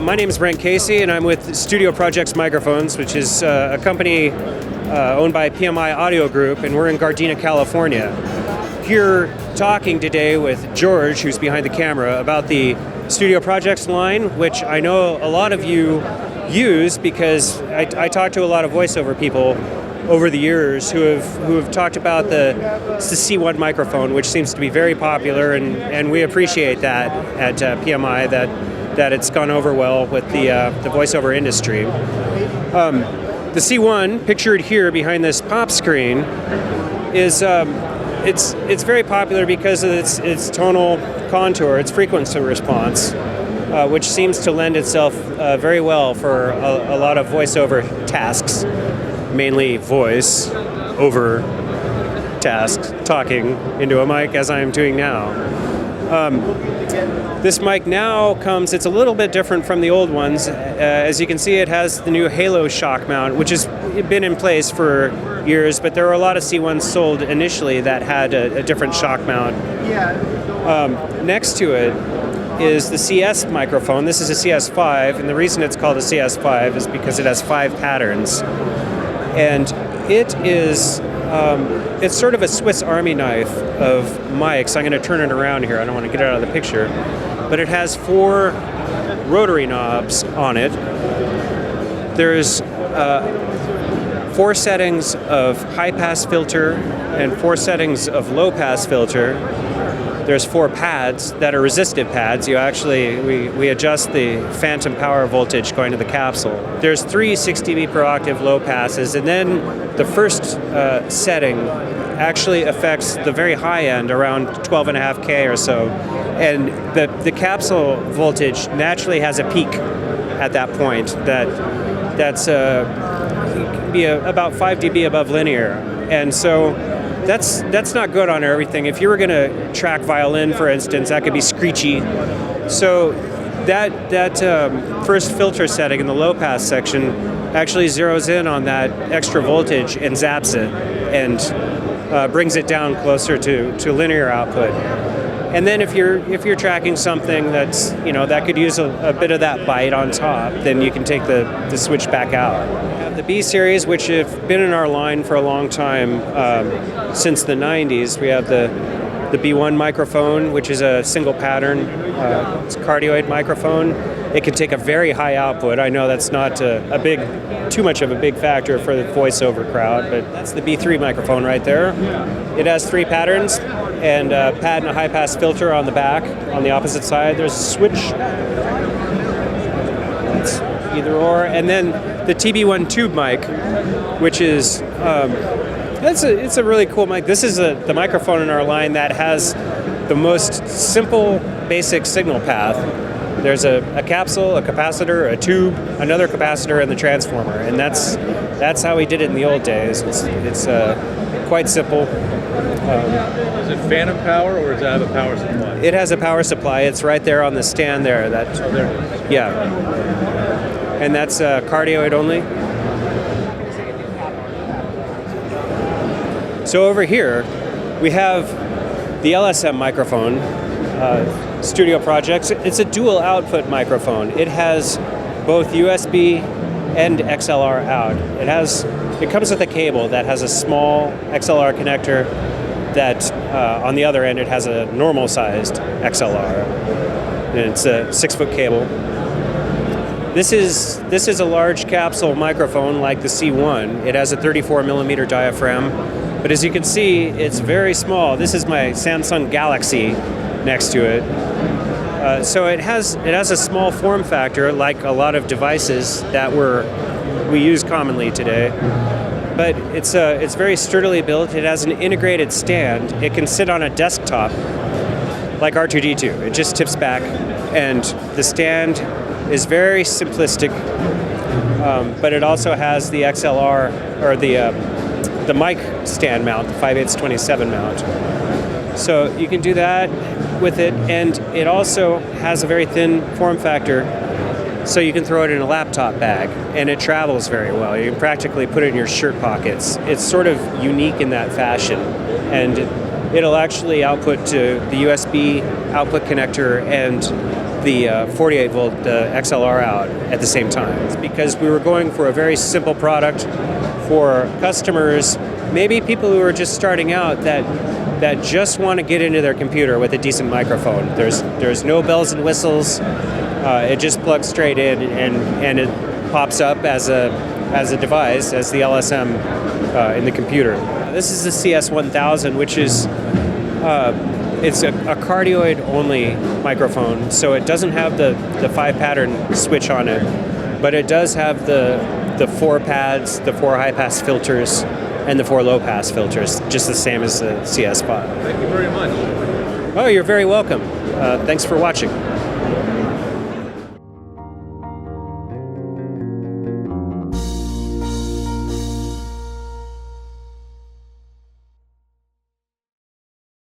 My name is Brent Casey, and I'm with Studio Projects Microphones, which is a company owned by PMI Audio Group, and we're in Gardena, California. Here talking today with George, who's behind the camera, about the Studio Projects line, which I know a lot of you use because I talk to a lot of voiceover people over the years who have talked about the C1 microphone, which seems to be very popular, and we appreciate that at PMI that it's gone over well with the voiceover industry. The C1, pictured here behind this pop screen, is it's very popular because of its tonal contour, its frequency response, which seems to lend itself very well for a lot of voiceover tasks, mainly voice over tasks, talking into a mic as I am doing now. This mic now comes, it's a little bit different from the old ones. As you can see, it has the new Halo shock mount, which has been in place for years, but there were a lot of C1s sold initially that had a different shock mount. Next to it is the CS microphone. This is a CS5, and the reason it's called a CS5 is because it has 5 patterns. And it is, it's sort of a Swiss Army knife of mics. I'm going to turn it around here. I don't want to get it out of the picture. But it has 4 rotary knobs on it. There's 4 settings of high-pass filter and 4 settings of low-pass filter. There's 4 pads that are resistive pads. We adjust the phantom power voltage going to the capsule. There's 3 6 dB per octave low passes, and then the first setting actually affects the very high end, around 12.5K or so. And the capsule voltage naturally has a peak at that point that's be about 5 dB above linear. And so that's not good on everything. If you were going to track violin, for instance, that could be screechy. So that first filter setting in the low pass section actually zeroes in on that extra voltage and zaps it and brings it down closer to linear output. And then if you're tracking something that's that could use a bit of that bite on top, then you can take the switch back out. The B series, which have been in our line for a long time, since the 90s. We have the B1 microphone, which is a single pattern. It's a cardioid microphone. It can take a very high output. I know that's not too much of a big factor for the voiceover crowd, but that's the B3 microphone right there. It has 3 patterns and a pad and a high-pass filter on the back. On the opposite side, there's a switch. That's either or. And then the TB1 tube mic, which is it's a really cool mic. This is the microphone in our line that has the most simple, basic signal path. There's a capsule, a capacitor, a tube, another capacitor, and the transformer, and that's how we did it in the old days. It's quite simple. Is it phantom power, or does it have a power supply? It has a power supply. It's right there on the stand there. Yeah. And that's cardioid only. So over here, we have the LSM microphone, Studio Projects. It's a dual output microphone. It has both USB and XLR out. It comes with a cable that has a small XLR connector that on the other end it has a normal sized XLR. And it's a 6-foot cable. This is a large capsule microphone like the C1. It has a 34 millimeter diaphragm, but as you can see, it's very small. This is my Samsung Galaxy next to it. So it has a small form factor like a lot of devices that we use commonly today. But it's very sturdily built. It has an integrated stand. It can sit on a desktop like R2-D2. It just tips back, and the stand is very simplistic, but it also has the XLR, or the mic stand mount, the 5/8/27 mount. So you can do that with it, and it also has a very thin form factor, so you can throw it in a laptop bag, and it travels very well. You can practically put it in your shirt pockets. It's sort of unique in that fashion, and it'll actually output to the USB output connector and 48 volt XLR out at the same time. It's because we were going for a very simple product for customers, maybe people who are just starting out that just want to get into their computer with a decent microphone. There's no bells and whistles. It just plugs straight in and it pops up as a device, as the LSM in the computer. This is the CS1000, which is it's a cardioid only microphone, so it doesn't have the 5-pattern switch on it, but it does have the 4 pads, the 4 high-pass filters, and the 4 low-pass filters, just the same as the CS5. Thank you very much. Oh, you're very welcome. Thanks for watching.